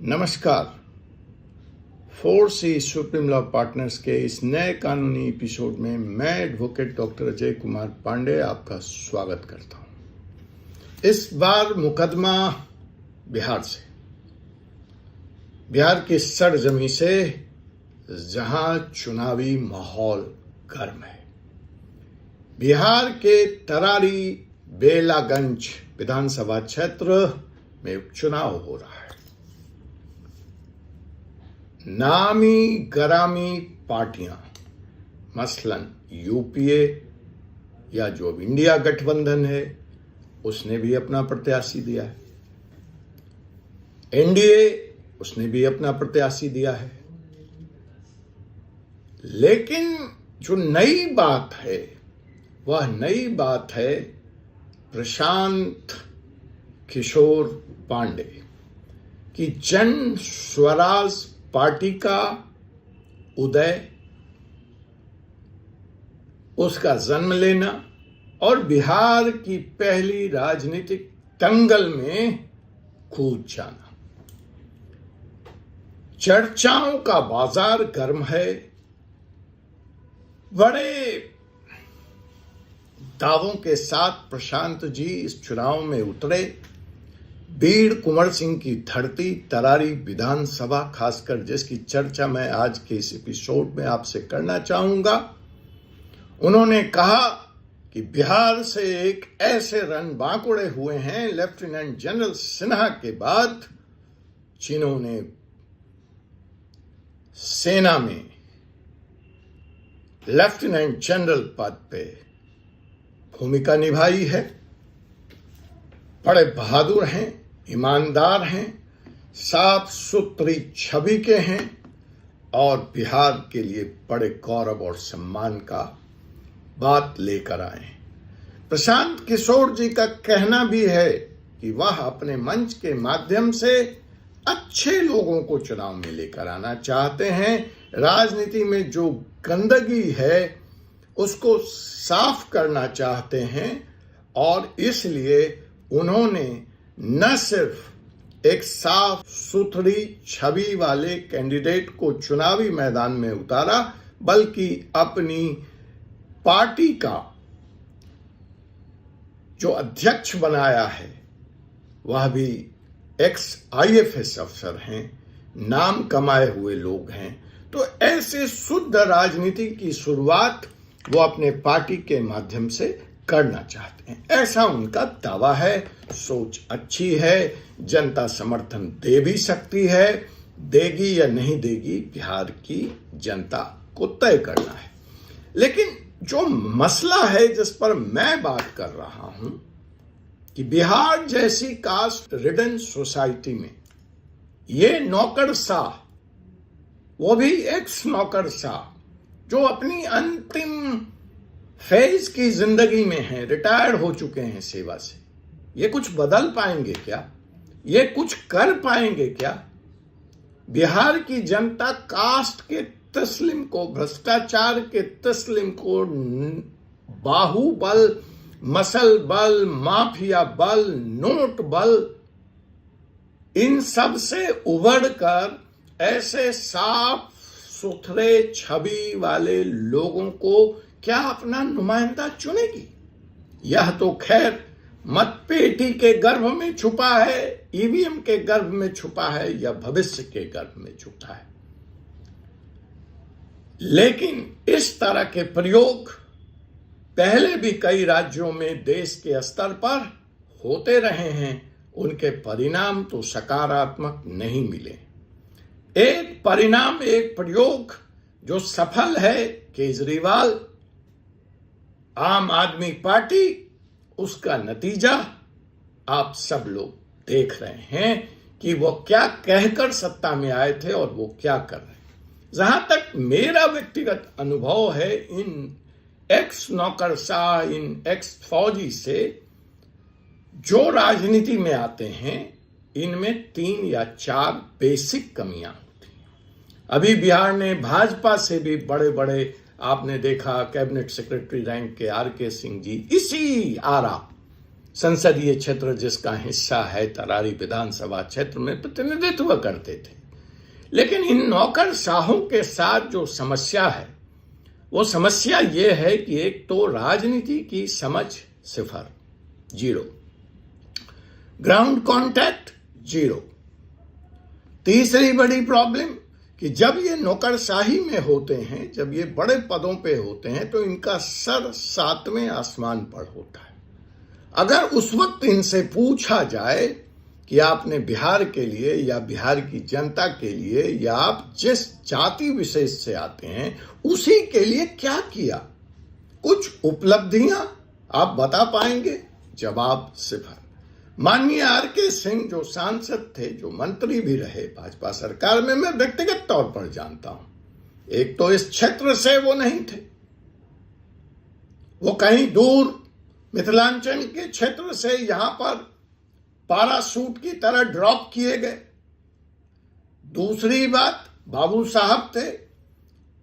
नमस्कार। 4C supreme law partners के इस नए कानूनी एपिसोड में मैं एडवोकेट डॉक्टर अजय कुमार पांडे आपका स्वागत करता हूं। इस बार मुकदमा बिहार से, बिहार की सरजमी से, जहां चुनावी माहौल गर्म है। बिहार के तरारी बेलागंज विधानसभा क्षेत्र में उपचुनाव हो रहा है। नामी गरामी पार्टियां मसलन यूपीए या जो अब इंडिया गठबंधन है उसने भी अपना प्रत्याशी दिया है, एनडीए उसने भी अपना प्रत्याशी दिया है। लेकिन जो नई बात है वह नई बात है प्रशांत किशोर पांडे की जन स्वराज पार्टी का उदय, उसका जन्म लेना और बिहार की पहली राजनीतिक दंगल में कूद जाना। चर्चाओं का बाजार गर्म है। बड़े दावों के साथ प्रशांत जी इस चुनाव में उतरे। बीड़ कुंवर सिंह की धरती तरारी विधानसभा, खासकर जिसकी चर्चा मैं आज के इस एपिसोड में आपसे करना चाहूंगा। उन्होंने कहा कि बिहार से एक ऐसे रन बांकुड़े हुए हैं लेफ्टिनेंट जनरल सिन्हा के बाद, जिन्होंने सेना में लेफ्टिनेंट जनरल पद पे भूमिका निभाई है। बड़े बहादुर हैं, ईमानदार हैं, साफ सुथरी छवि के हैं और बिहार के लिए बड़े गौरव और सम्मान का बात लेकर आए। प्रशांत किशोर जी का कहना भी है कि वह अपने मंच के माध्यम से अच्छे लोगों को चुनाव में लेकर आना चाहते हैं। राजनीति में जो गंदगी है उसको साफ करना चाहते हैं और इसलिए उन्होंने न सिर्फ एक साफ सुथरी छवि वाले कैंडिडेट को चुनावी मैदान में उतारा, बल्कि अपनी पार्टी का जो अध्यक्ष बनाया है वह भी एक्स आईएफएस अफसर हैं, नाम कमाए हुए लोग हैं। तो ऐसे शुद्ध राजनीति की शुरुआत वो अपने पार्टी के माध्यम से करना चाहते हैं, ऐसा उनका दावा है। सोच अच्छी है, जनता समर्थन दे भी सकती है, देगी या नहीं देगी बिहार की जनता को तय करना है। लेकिन जो मसला है जिस पर मैं बात कर रहा हूं कि बिहार जैसी कास्ट रिडन सोसाइटी में ये नौकरशाह, वो भी एक्स नौकरशाह, जो अपनी अंतिम फेज की जिंदगी में है, रिटायर्ड हो चुके हैं सेवा से, ये कुछ बदल पाएंगे क्या? ये कुछ कर पाएंगे क्या? बिहार की जनता कास्ट के तस्लिम को, भ्रष्टाचार के तस्लिम को, बाहुबल, मसल बल, माफिया बल, नोट बल, इन सब से उबड़ कर ऐसे साफ सुथरे छवि वाले लोगों को क्या अपना नुमाइंदा चुनेगी? यह तो खैर मतपेटी के गर्भ में छुपा है, ईवीएम के गर्भ में छुपा है या भविष्य के गर्भ में छुपा है। लेकिन इस तरह के प्रयोग पहले भी कई राज्यों में देश के स्तर पर होते रहे हैं, उनके परिणाम तो सकारात्मक नहीं मिले। एक परिणाम, एक प्रयोग जो सफल है, केजरीवाल, आम आदमी पार्टी, उसका नतीजा आप सब लोग देख रहे हैं कि वो क्या कहकर सत्ता में आए थे और वो क्या कर रहे हैं। जहां तक मेरा व्यक्तिगत अनुभव है, इन एक्स नौकरशाह, इन एक्स फौजी से जो राजनीति में आते हैं, इनमें 3 या 4 बेसिक कमियां होती हैं। अभी बिहार ने भाजपा से भी बड़े बड़े, आपने देखा कैबिनेट सेक्रेटरी रैंक के आर के सिंह जी इसी आरा संसदीय क्षेत्र जिसका हिस्सा है तरारी विधानसभा क्षेत्र में प्रतिनिधित्व करते थे। लेकिन इन नौकरशाहों के साथ जो समस्या है वो समस्या ये है कि एक तो राजनीति की समझ सिफर, जीरो, ग्राउंड कांटेक्ट जीरो। तीसरी बड़ी प्रॉब्लम कि जब ये नौकरशाही में होते हैं, जब ये बड़े पदों पे होते हैं तो इनका सर 7वें आसमान पर होता है। अगर उस वक्त इनसे पूछा जाए कि आपने बिहार के लिए या बिहार की जनता के लिए या आप जिस जाति विशेष से आते हैं उसी के लिए क्या किया, कुछ उपलब्धियां आप बता पाएंगे? जवाब सिफर। माननीय आर.के. सिंह जो सांसद थे, जो मंत्री भी रहे भाजपा सरकार में, मैं व्यक्तिगत तौर पर जानता हूं, एक तो इस क्षेत्र से वो नहीं थे, वो कहीं दूर मिथिलांचल के क्षेत्र से यहां पर पैराशूट की तरह ड्रॉप किए गए। दूसरी बात, बाबू साहब थे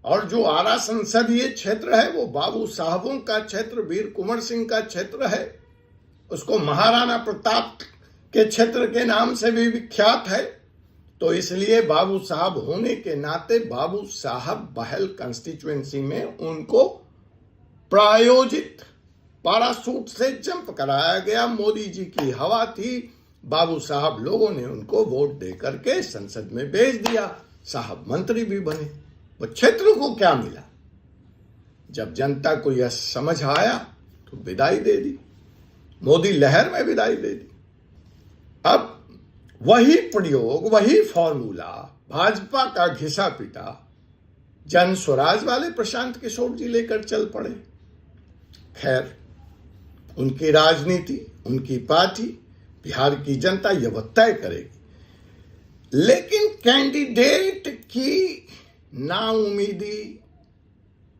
और जो आरा संसदीय क्षेत्र है वो बाबू साहबों का क्षेत्र, वीर कुंवर सिंह का क्षेत्र है, उसको महाराणा प्रताप के क्षेत्र के नाम से भी विख्यात है। तो इसलिए बाबू साहब होने के नाते बाबू साहब बहल कंस्टिट्यूएंसी में उनको प्रायोजित पैराशूट से जंप कराया गया। मोदी जी की हवा थी, बाबू साहब लोगों ने उनको वोट दे करके संसद में भेज दिया, साहब मंत्री भी बने। वो क्षेत्र को क्या मिला? जब जनता को यह समझ आया तो विदाई दे दी, मोदी लहर में विदाई दे दी। अब वही प्रयोग, वही फॉर्मूला भाजपा का घिसा पिटा जन स्वराज वाले प्रशांत किशोर जी लेकर चल पड़े। खैर, उनकी राजनीति, उनकी पार्टी, बिहार की जनता यह तय करेगी। लेकिन कैंडिडेट की नाउमीदी,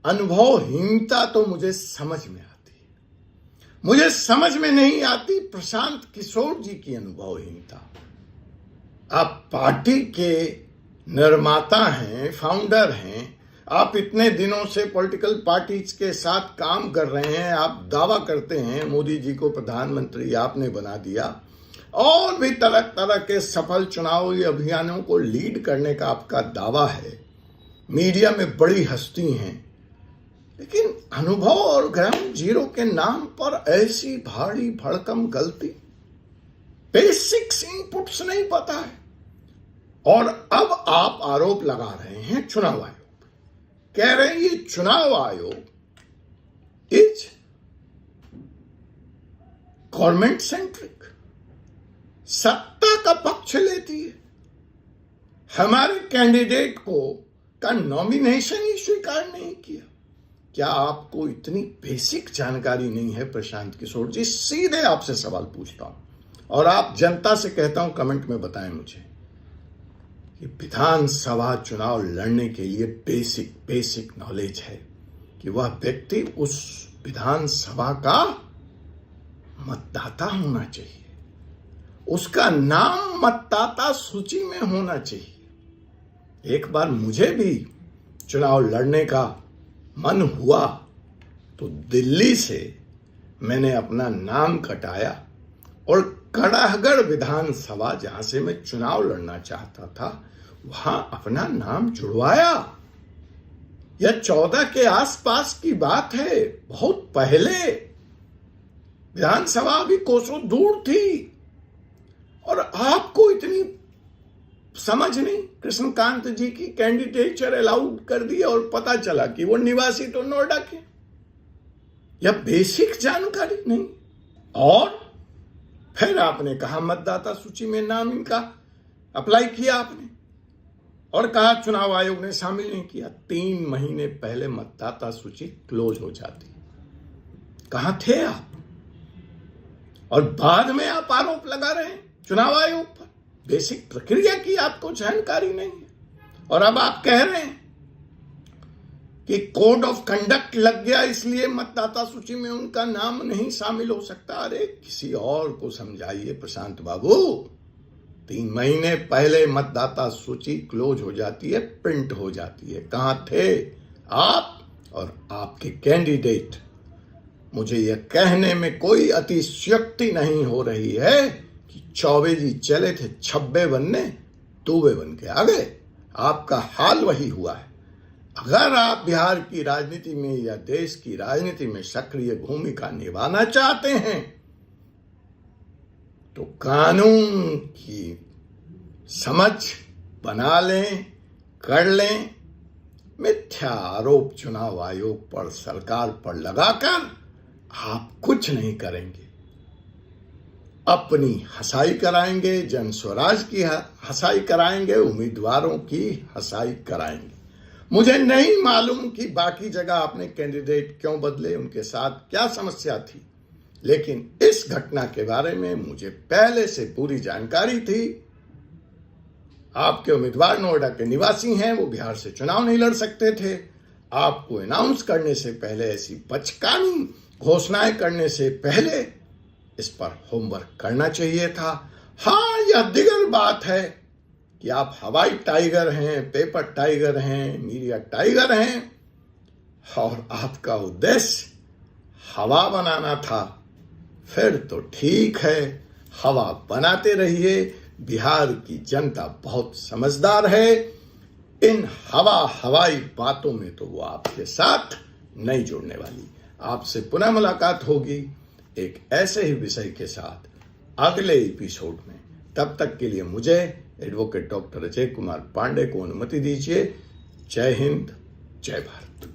अनुभवहीनता तो मुझे समझ में आती है। मुझे समझ में नहीं आती प्रशांत किशोर जी की अनुभवहीनता। आप पार्टी के निर्माता हैं, फाउंडर हैं, आप इतने दिनों से पॉलिटिकल पार्टीज के साथ काम कर रहे हैं, आप दावा करते हैं मोदी जी को प्रधानमंत्री आपने बना दिया और भी तरह तरह के सफल चुनावी अभियानों को लीड करने का आपका दावा है, मीडिया में बड़ी हस्ती हैं, लेकिन अनुभव और ग्राउंड जीरो के नाम पर ऐसी भारी भड़कम गलती, बेसिक्स इनपुट्स नहीं पता है। और अब आप आरोप लगा रहे हैं चुनाव आयोग, कह रहे हैं ये चुनाव आयोग इज गवर्नमेंट सेंट्रिक, सत्ता का पक्ष लेती है, हमारे कैंडिडेट को का नॉमिनेशन ही स्वीकार नहीं किया। क्या आपको इतनी बेसिक जानकारी नहीं है प्रशांत किशोर जी? सीधे आपसे सवाल पूछता हूं और आप जनता से कहता हूं कमेंट में बताएं मुझे कि विधानसभा चुनाव लड़ने के लिए बेसिक नॉलेज है कि वह व्यक्ति उस विधानसभा का मतदाता होना चाहिए, उसका नाम मतदाता सूची में होना चाहिए। एक बार मुझे भी चुनाव लड़ने का मन हुआ तो दिल्ली से मैंने अपना नाम कटाया और कड़ाहगढ़ विधानसभा, जहां से मैं चुनाव लड़ना चाहता था, वहां अपना नाम जुड़वाया। यह 14 के आसपास की बात है, बहुत पहले। विधानसभा अभी कोसों दूर थी और आपको इतनी समझ नहीं। कृष्णकांत जी की कैंडिडेचर अलाउड कर दी और पता चला कि वो निवासी तो नोएडा के। यह बेसिक जानकारी नहीं। और फिर आपने कहा मतदाता सूची में नाम इनका अप्लाई किया आपने और कहा चुनाव आयोग ने शामिल नहीं किया। 3 महीने पहले मतदाता सूची क्लोज हो जाती। कहां थे आप? और बाद में आप आरोप लगा रहे हैं चुनाव आयोग पर। बेसिक प्रक्रिया की आपको जानकारी नहीं है और अब आप कह रहे हैं कि कोड ऑफ कंडक्ट लग गया इसलिए मतदाता सूची में उनका नाम नहीं शामिल हो सकता। अरे किसी और को समझाइए प्रशांत बाबू। 3 महीने पहले मतदाता सूची क्लोज हो जाती है, प्रिंट हो जाती है। कहां थे आप और आपके कैंडिडेट? मुझे यह कहने में कोई अतिशयोक्ति नहीं हो रही है कि चौबे जी चले थे छब्बे बनने, तूबे बन के आ गए। आपका हाल वही हुआ है। अगर आप बिहार की राजनीति में या देश की राजनीति में सक्रिय भूमिका निभाना चाहते हैं तो कानून की समझ बना लें, कर लें। मिथ्या आरोप चुनाव आयोग पर, सरकार पर लगाकर आप कुछ नहीं करेंगे। अपनी हंसाई कराएंगे, जन स्वराज की हंसाई कराएंगे, उम्मीदवारों की हंसाई कराएंगे। मुझे नहीं मालूम कि बाकी जगह आपने कैंडिडेट क्यों बदले, उनके साथ क्या समस्या थी, लेकिन इस घटना के बारे में मुझे पहले से पूरी जानकारी थी। आपके उम्मीदवार नोएडा के निवासी हैं, वो बिहार से चुनाव नहीं लड़ सकते थे। आपको अनाउंस करने से पहले, ऐसी बचकानी घोषणाएं करने से पहले इस पर होमवर्क करना चाहिए था। हाँ, यह दिगर बात है कि आप हवाई टाइगर हैं, पेपर टाइगर हैं, मीडिया टाइगर हैं और आपका उद्देश्य हवा बनाना था। फिर तो ठीक है, हवा बनाते रहिए। बिहार की जनता बहुत समझदार है। इन हवाई बातों में तो वो आपके साथ नहीं जुड़ने वाली। आपसे पुनः मुलाकात होगी एक ऐसे ही विषय के साथ अगले एपिसोड में। तब तक के लिए मुझे एडवोकेट डॉक्टर अजय कुमार पांडे को अनुमति दीजिए। जय हिंद, जय भारत।